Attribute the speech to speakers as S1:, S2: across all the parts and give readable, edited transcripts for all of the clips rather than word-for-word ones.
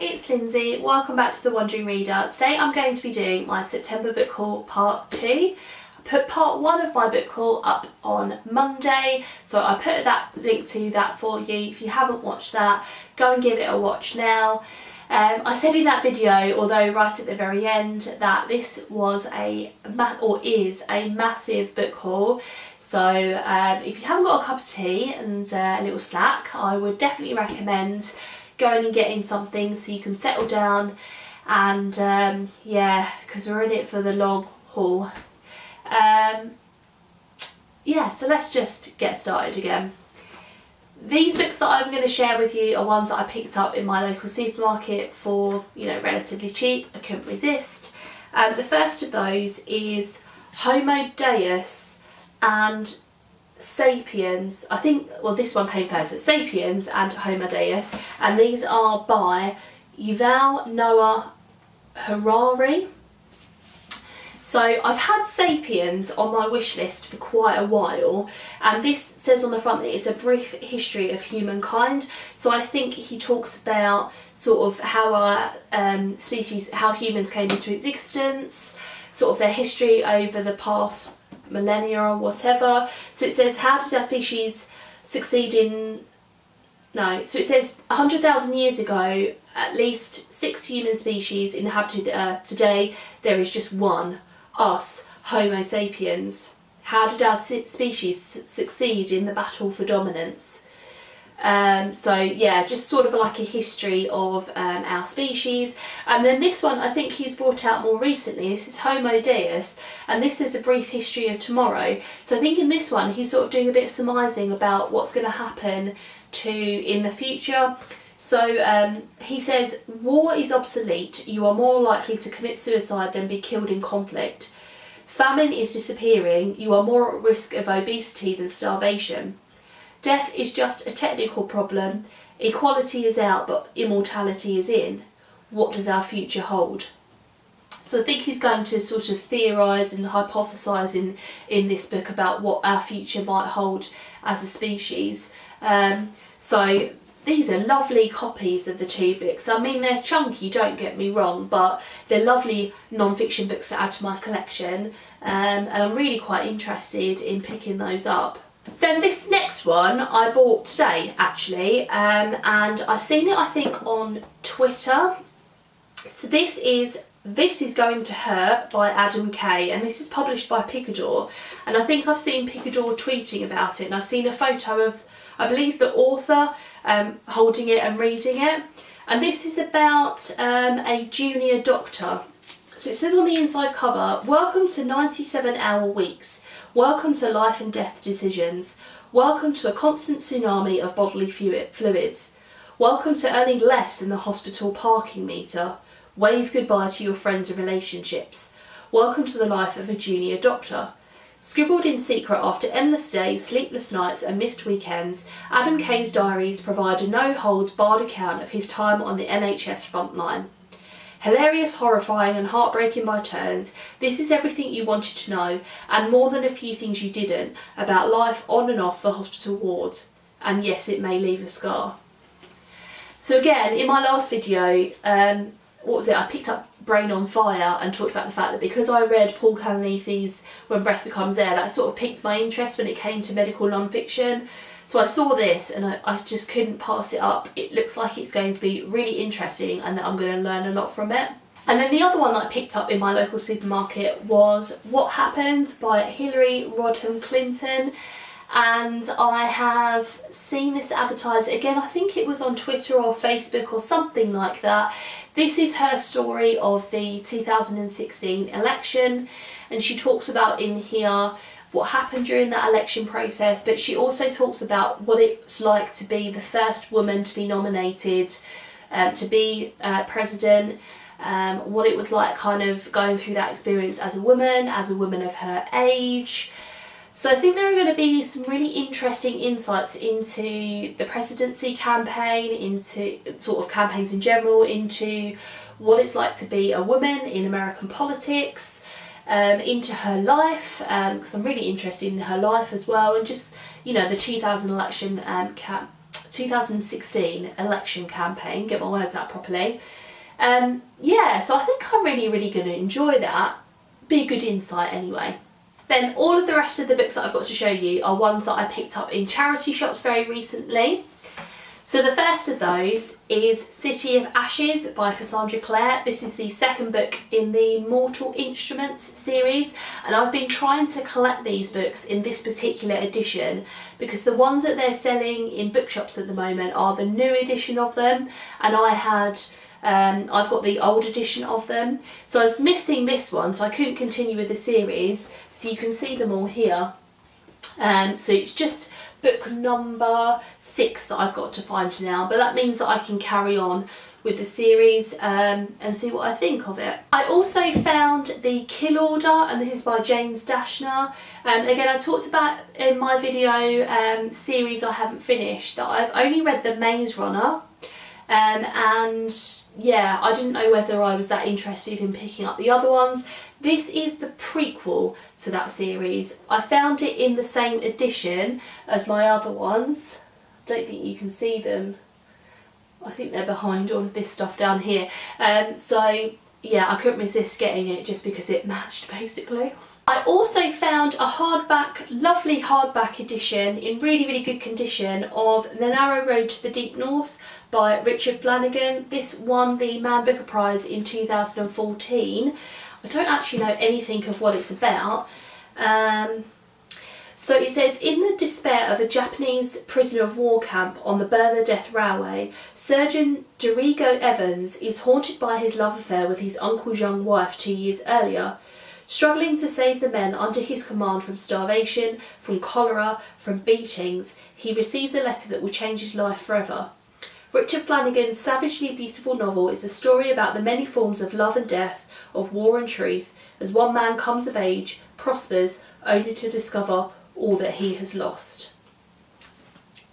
S1: it's Lindsay. Welcome back to The Wandering Reader. Today I'm going to be doing my September book haul part 2. I put part 1 of my book haul up on Monday, so I put that link to that for you. If you haven't watched that, go and give it a watch now. I said in that video, although right at the very end, that this was is a massive book haul. So if you haven't got a cup of tea and a little snack, I would definitely recommend going and getting something so you can settle down and yeah, because we're in it for the long haul. Yeah, so let's just get started again. These books that I'm going to share with you are ones that I picked up in my local supermarket for, you know, relatively cheap. I couldn't resist. The first of those is Homo, Deus and Sapiens. I think, well, this one came first, so Sapiens and Homo Deus, and these are by Yuval Noah Harari. So I've had Sapiens on my wish list for quite a while, and this says on the front that it's a brief history of humankind. So I think he talks about sort of how our species, how humans came into existence, sort of their history over the past millennia or whatever. So it says, how did our species succeed in... No, so it says 100,000 years ago, at least 6 human species inhabited the Earth. Today, there is just one, us, Homo sapiens. How did our species succeed in the battle for dominance? So yeah, just sort of like a history of our species. And then this one I think he's brought out more recently. This is Homo Deus, and this is a brief history of tomorrow. So I think in this one he's sort of doing a bit of surmising about what's going to happen in the future. So he says, war is obsolete. You are more likely to commit suicide than be killed in conflict. Famine is disappearing. You are more at risk of obesity than starvation. Death is just a technical problem. Equality is out, but immortality is in. What does our future hold? So I think he's going to sort of theorise and hypothesise in this book about what our future might hold as a species. So these are lovely copies of the two books. I mean, they're chunky, don't get me wrong, but they're lovely non-fiction books to add to my collection, and I'm really quite interested in picking those up. Then this next one I bought today actually, and I've seen it I think on Twitter. So this is Going to Hurt by Adam Kay, and this is published by Picador, and I think I've seen Picador tweeting about it, and I've seen a photo of, I believe, the author holding it and reading it. And this is about a junior doctor. So it says on the inside cover, welcome to 97-hour weeks. Welcome to life and death decisions. Welcome to a constant tsunami of bodily fluids. Welcome to earning less than the hospital parking meter. Wave goodbye to your friends and relationships. Welcome to the life of a junior doctor. Scribbled in secret after endless days, sleepless nights and missed weekends, Adam Kay's diaries provide a no-holds-barred account of his time on the NHS frontline. Hilarious, horrifying and heartbreaking by turns, this is everything you wanted to know, and more than a few things you didn't, about life on and off the hospital wards. And yes, it may leave a scar. So again, in my last video, what was it? I picked up Brain on Fire and talked about the fact that because I read Paul Kalanithe's When Breath Becomes Air, that sort of piqued my interest when it came to medical non-fiction. So I saw this and I just couldn't pass it up. It looks like it's going to be really interesting and that I'm going to learn a lot from it. And then the other one that I picked up in my local supermarket was What Happened by Hillary Rodham Clinton. And I have seen this advertised again, I think it was on Twitter or Facebook or something like that. This is her story of the 2016 election, and she talks about in here what happened during that election process, but she also talks about what it's like to be the first woman to be nominated to be president, what it was like kind of going through that experience as a woman of her age. So I think there are going to be some really interesting insights into the presidency campaign, into sort of campaigns in general, into what it's like to be a woman in American politics, into her life, because I'm really interested in her life as well, and just, you know, the 2000 election 2016 election campaign, get my words out properly. Yeah, so I think I'm really going to enjoy that. Be a good insight anyway. Then all of the rest of the books that I've got to show you are ones that I picked up in charity shops very recently. So the first of those is City of Ashes by Cassandra Clare. This is the second book in the Mortal Instruments series, and I've been trying to collect these books in this particular edition because the ones that they're selling in bookshops at the moment are the new edition of them, and I've got the old edition of them. So I was missing this one, so I couldn't continue with the series. So you can see them all here. So it's just book number 6 that I've got to find now, but that means that I can carry on with the series and see what I think of it. I also found The Kill Order, and this is by James Dashner. Again, I talked about in my video series I haven't finished that I've only read The Maze Runner. And yeah, I didn't know whether I was that interested in picking up the other ones. This is the prequel to that series. I found it in the same edition as my other ones. I don't think you can see them. I think they're behind all of this stuff down here. So yeah, I couldn't resist getting it just because it matched basically. I also found a hardback, lovely hardback edition in really good condition of The Narrow Road to the Deep North by Richard Flanagan. This won the Man Booker Prize in 2014. I don't actually know anything of what it's about. So it says, in the despair of a Japanese prisoner of war camp on the Burma Death Railway, Surgeon Dorigo Evans is haunted by his love affair with his uncle's young wife 2 years earlier. Struggling to save the men under his command from starvation, from cholera, from beatings, he receives a letter that will change his life forever. Richard Flanagan's savagely beautiful novel is a story about the many forms of love and death, of war and truth, as one man comes of age, prospers, only to discover all that he has lost.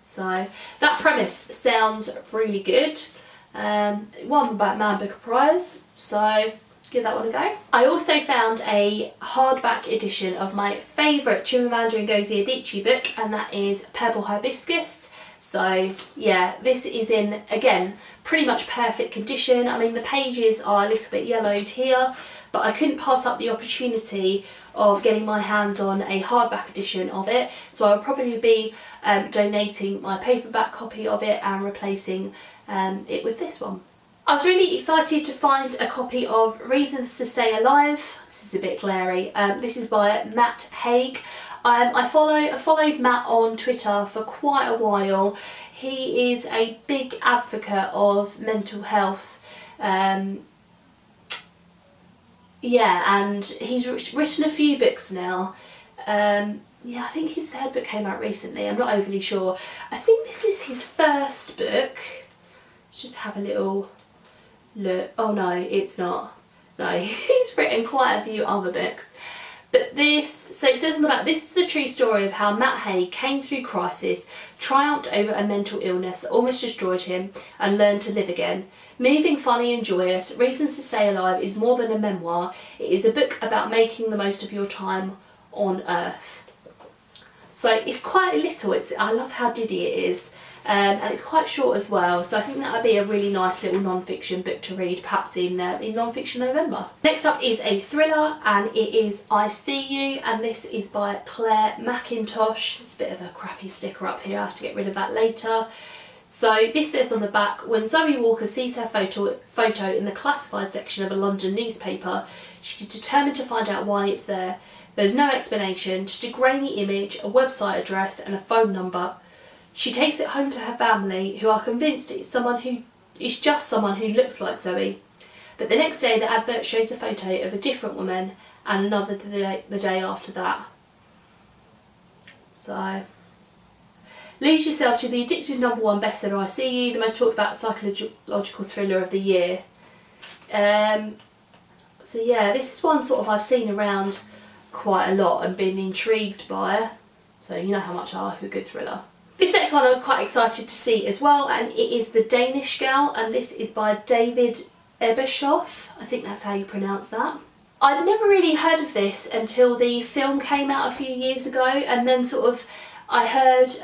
S1: So that premise sounds really good. It won the Man Booker Prize, so give that one a go. I also found a hardback edition of my favourite Chimamanda Ngozi Adichie book, and that is Purple Hibiscus. So yeah, this is in, again, pretty much perfect condition. I mean, the pages are a little bit yellowed here, but I couldn't pass up the opportunity of getting my hands on a hardback edition of it. So I'll probably be donating my paperback copy of it and replacing it with this one. I was really excited to find a copy of Reasons to Stay Alive. This is a bit glary. This is by Matt Haig. I followed Matt on Twitter for quite a while. He is a big advocate of mental health. Yeah, and he's written a few books now. Yeah, I think his third book came out recently. I'm not overly sure. I think this is his first book. Let's just have a little look. Oh no, it's not. No, he's written quite a few other books. But this, so it says on the back, this is the true story of how Matt Haig came through crisis, triumphed over a mental illness that almost destroyed him, and learned to live again. Moving, funny and joyous, Reasons to Stay Alive is more than a memoir. It is a book about making the most of your time on Earth. So it's quite little. I love how diddy it is. And it's quite short as well, so I think that would be a really nice little non-fiction book to read, perhaps in non-fiction November. Next up is a thriller, and it is I See You, and this is by Claire McIntosh. It's a bit of a crappy sticker up here, I have to get rid of that later. So this says on the back, when Zoe Walker sees her photo in the classified section of a London newspaper, she's determined to find out why it's there. There's no explanation, just a grainy image, a website address and a phone number. She takes it home to her family, who are convinced it's just someone who looks like Zoe. But the next day the advert shows a photo of a different woman, and another the day after that. So, leads yourself to the addictive #1 bestseller I See You, the most talked about psychological thriller of the year. So yeah, this is one sort of I've seen around quite a lot and been intrigued by. So you know how much I like a good thriller. This next one I was quite excited to see as well, and it is The Danish Girl, and this is by David Ebershoff. I think that's how you pronounce that. I'd never really heard of this until the film came out a few years ago, and then sort of I heard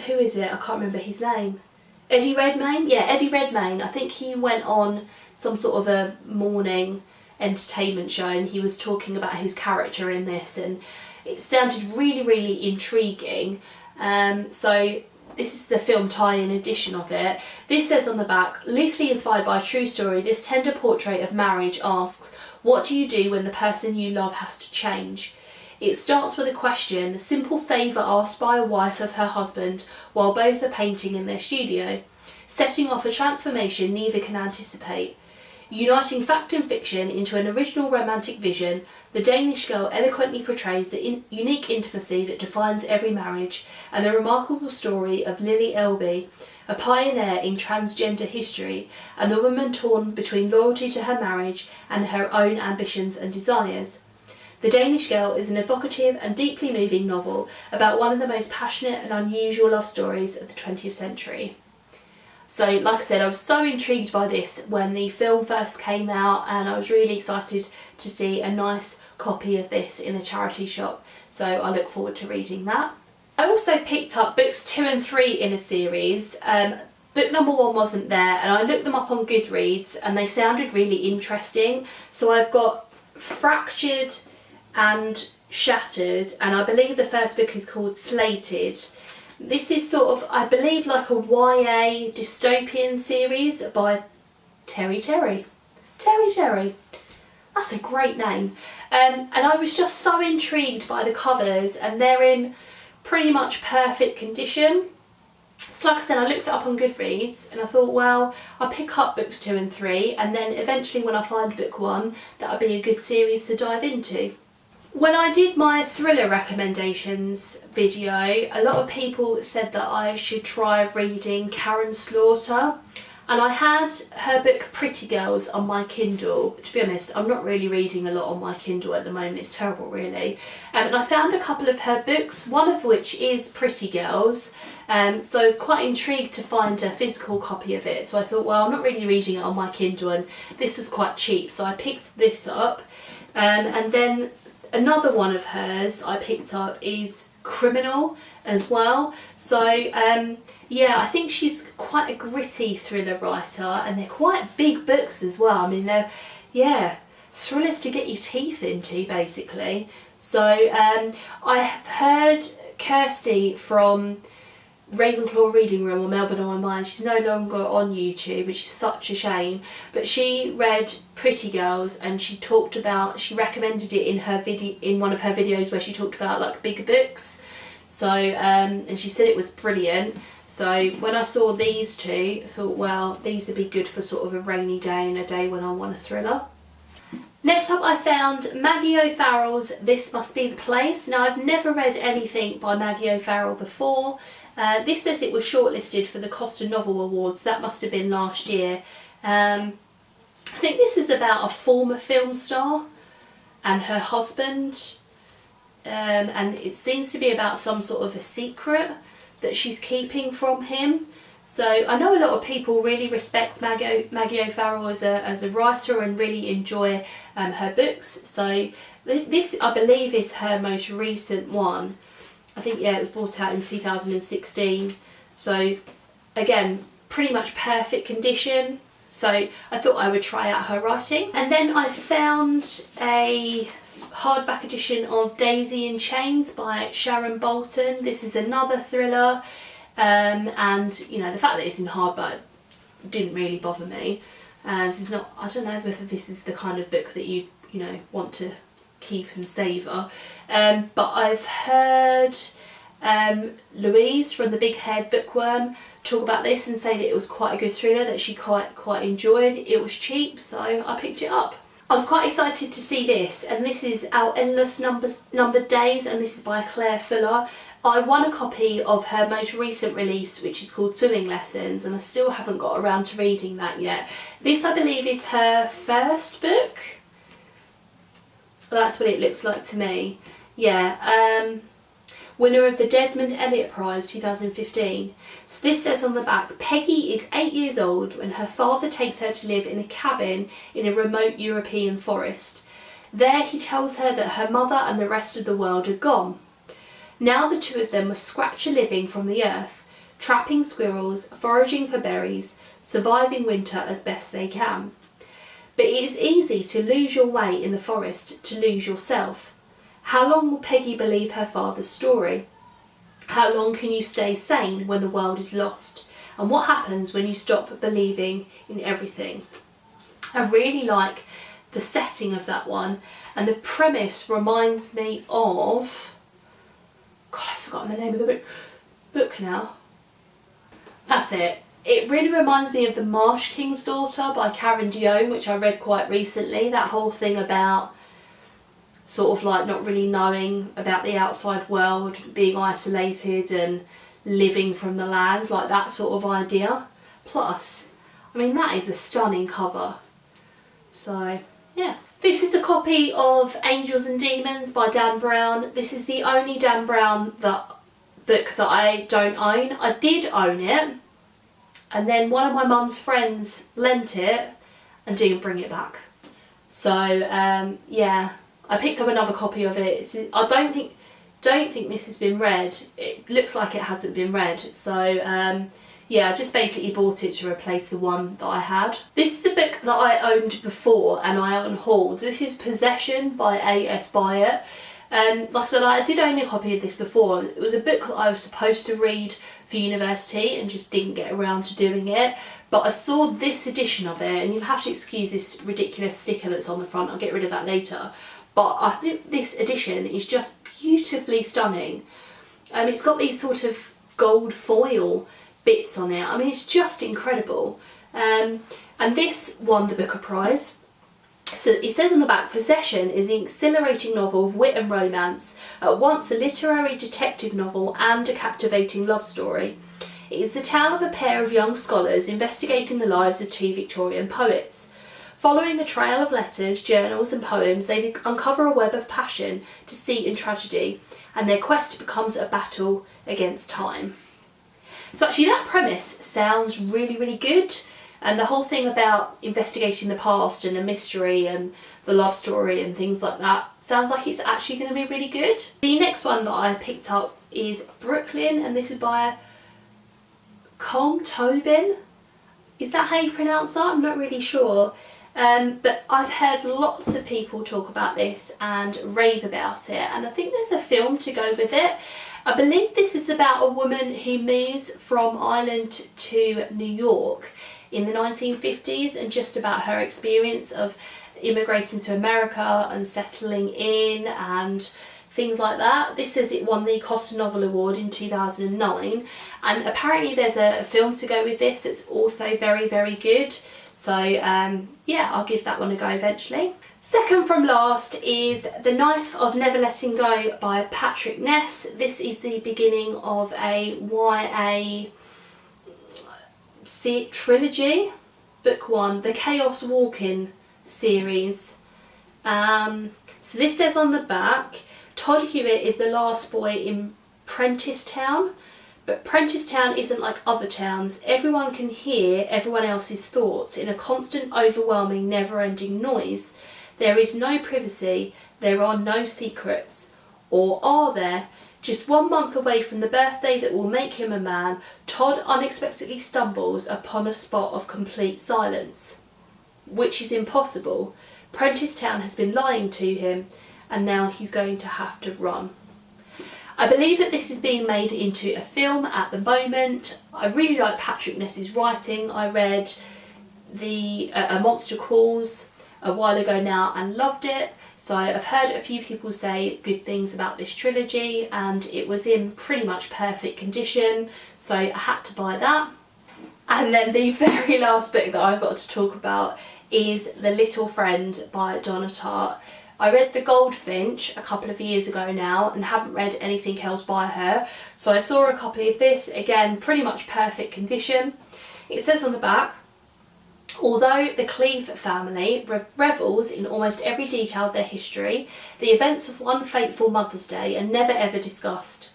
S1: who is it? I can't remember his name. Eddie Redmayne? Yeah, Eddie Redmayne. I think he went on some sort of a morning entertainment show and he was talking about his character in this, and it sounded really, really intriguing. So this is the film tie-in edition of it. This says on the back, loosely inspired by a true story, this tender portrait of marriage asks, what do you do when the person you love has to change? It starts with a question, a simple favour asked by a wife of her husband while both are painting in their studio, setting off a transformation neither can anticipate. Uniting fact and fiction into an original romantic vision, The Danish Girl eloquently portrays the unique intimacy that defines every marriage and the remarkable story of Lily Elby, a pioneer in transgender history and the woman torn between loyalty to her marriage and her own ambitions and desires. The Danish Girl is an evocative and deeply moving novel about one of the most passionate and unusual love stories of the 20th century. So, like I said, I was so intrigued by this when the film first came out, and I was really excited to see a nice copy of this in a charity shop. So I look forward to reading that. I also picked up books 2 and 3 in a series. Book number 1 wasn't there, and I looked them up on Goodreads and they sounded really interesting. So I've got Fractured and Shattered, and I believe the first book is called Slated. This is sort of, I believe, like a YA dystopian series by Terry. That's a great name. And I was just so intrigued by the covers, and they're in pretty much perfect condition. So like I said, I looked it up on Goodreads and I thought, well, I'll pick up books 2 and 3, and then eventually when I find book 1, that would be a good series to dive into. When I did my thriller recommendations video, a lot of people said that I should try reading Karin Slaughter, and I had her book Pretty Girls on my Kindle. To be honest, I'm not really reading a lot on my Kindle at the moment, it's terrible really. And I found a couple of her books, one of which is Pretty Girls, so I was quite intrigued to find a physical copy of it. So I thought, well, I'm not really reading it on my Kindle, and this was quite cheap, so I picked this up. And then another one of hers I picked up is Criminal as well. So yeah, I think she's quite a gritty thriller writer, and they're quite big books as well. I mean, they're, yeah, thrillers to get your teeth into basically. So I have heard Kirsty from Ravenclaw Reading Room, or Melbourne on My Mind, she's no longer on YouTube, which is such a shame, but she read Pretty Girls and she recommended it in her video, in one of her videos where she talked about like bigger books. So and she said it was brilliant. So when I saw these two, I thought, well, these would be good for sort of a rainy day and a day when I want a thriller. Next up I found Maggie OFarrell's This Must Be the Place. Now, I've never read anything by Maggie OFarrell before. This says it was shortlisted for the Costa Novel Awards. That must have been last year. I think this is about a former film star and her husband, and it seems to be about some sort of a secret that she's keeping from him. So I know a lot of people really respect Maggie OFarrell as a writer and really enjoy her books. So this, I believe, is her most recent one. I think, yeah, it was brought out in 2016. So again, pretty much perfect condition. So I thought I would try out her writing. And then I found a hardback edition of Daisy in Chains by Sharon Bolton. This is another thriller. And you know, the fact that it's in hardback didn't really bother me. This is not, I don't know whether this is the kind of book that you know, want to keep and savour. But I've heard Louise from the Big Haired Bookworm talk about this and say that it was quite a good thriller that she quite enjoyed. It was cheap, so I picked it up. I was quite excited to see this, and this is Our Endless Numbered Days, and this is by Claire Fuller. I won a copy of her most recent release, which is called Swimming Lessons, and I still haven't got around to reading that yet. This, I believe, is her first book. That's what it looks like to me. Yeah, winner of the Desmond Elliott Prize 2015. So this says on the back, Peggy is 8 years old when her father takes her to live in a cabin in a remote European forest. There he tells her that her mother and the rest of the world are gone. Now the two of them must scratch a living from the earth, trapping squirrels, foraging for berries, surviving winter as best they can. But it is easy to lose your way in the forest, to lose yourself. How long will Peggy believe her father's story? How long can you stay sane when the world is lost? And what happens when you stop believing in everything? I really like the setting of that one, and the premise reminds me of... God, I've forgotten the name of the book now. That's it. It really reminds me of The Marsh King's Daughter by Karin Slaughter, which I read quite recently. That whole thing about sort of like not really knowing about the outside world, being isolated and living from the land, like that sort of idea. Plus, I mean, that is a stunning cover. So, yeah. This is a copy of Angels and Demons by Dan Brown. This is the only Dan Brown book that I don't own. I did own it, and then one of my mum's friends lent it and didn't bring it back. So yeah, I picked up another copy of it. I don't think this has been read. It looks like it hasn't been read. So yeah, I just basically bought it to replace the one that I had. This is a book that I owned before and I unhauled. This is Possession by A.S. Byer. Like I said, I did own a copy of this before. It was a book that I was supposed to read for university and just didn't get around to doing it. But I saw this edition of it, and you'll have to excuse this ridiculous sticker that's on the front. I'll get rid of that later. But I think this edition is just beautifully stunning. It's got these sort of gold foil bits on it. I mean, it's just incredible. And this won the Booker Prize. So it says on the back, Possession is an exhilarating novel of wit and romance, at once a literary detective novel and a captivating love story. It is the tale of a pair of young scholars investigating the lives of two Victorian poets. Following a trail of letters, journals and poems, they uncover a web of passion, deceit and tragedy, and their quest becomes a battle against time. So actually that premise sounds really, really good. And the whole thing about investigating the past and a mystery and the love story and things like that sounds like it's actually going to be really good. The next one that I picked up is Brooklyn, and this is by Colm Tobin. Is that how you pronounce that? I'm not really sure. But I've heard lots of people talk about this and rave about it, and I think there's a film to go with it. I believe this is about a woman who moves from Ireland to New York in the 1950s, and just about her experience of immigrating to America and settling in and things like that. This says it won the Costa Novel Award in 2009, and apparently there's a film to go with this that's also very, very good. So yeah, I'll give that one a go eventually. Second from last is The Knife of Never Letting Go by Patrick Ness. This is the beginning of a YA trilogy. Book 1, the Chaos Walking series. So this says on the back, Todd Hewitt is the last boy in Prentice Town, but Prentice Town isn't like other towns. Everyone can hear everyone else's thoughts in a constant, overwhelming, never-ending noise. There is no privacy, there are no secrets. Or are there? Just 1 month away from the birthday that will make him a man, Todd unexpectedly stumbles upon a spot of complete silence. Which is impossible. Prentice Town has been lying to him, and now he's going to have to run. I believe that this is being made into a film at the moment. I really like Patrick Ness's writing. I read A Monster Calls a while ago now and loved it. So I've heard a few people say good things about this trilogy, and it was in pretty much perfect condition, so I had to buy that. And then the very last book that I've got to talk about is The Little Friend by Donna Tartt. I read The Goldfinch a couple of years ago now and haven't read anything else by her, so I saw a copy of this, again pretty much perfect condition. It says on the back, although the Cleave family revels in almost every detail of their history, the events of one fateful Mother's Day are never ever discussed.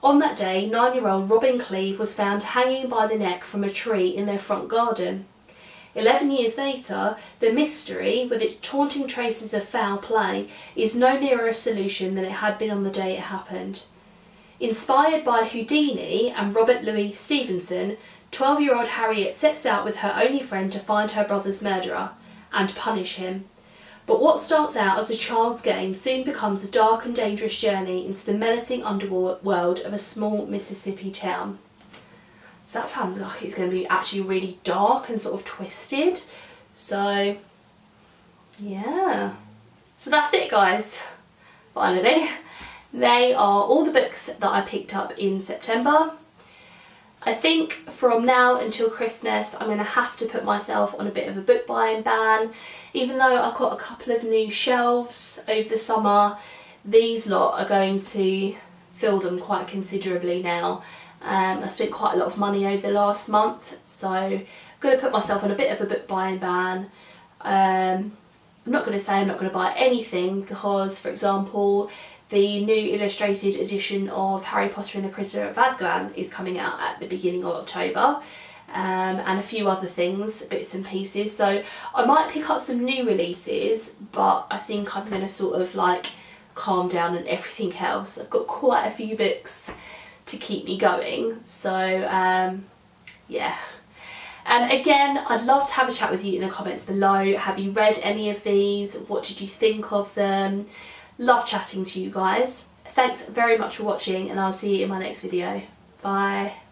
S1: On that day, 9-year-old Robin Cleave was found hanging by the neck from a tree in their front garden. 11 years later, the mystery, with its taunting traces of foul play, is no nearer a solution than it had been on the day it happened. Inspired by Houdini and Robert Louis Stevenson, 12-year-old Harriet sets out with her only friend to find her brother's murderer and punish him. But what starts out as a child's game soon becomes a dark and dangerous journey into the menacing underworld of a small Mississippi town. So that sounds like it's going to be actually really dark and sort of twisted. So, yeah. So that's it, guys. Finally. They are all the books that I picked up in September. I think from now until Christmas I'm going to have to put myself on a bit of a book buying ban. Even though I've got a couple of new shelves over the summer, these lot are going to fill them quite considerably now. I spent quite a lot of money over the last month, so I'm going to put myself on a bit of a book buying ban. I'm not going to say I'm not going to buy anything because, for example, the new illustrated edition of Harry Potter and the Prisoner of Azkaban is coming out at the beginning of October, and a few other things, bits and pieces. So I might pick up some new releases, but I think I'm going to sort of like calm down on everything else. I've got quite a few books to keep me going, so yeah. Again, I'd love to have a chat with you in the comments below. Have you read any of these? What did you think of them? Love chatting to you guys. Thanks very much for watching, and I'll see you in my next video. Bye.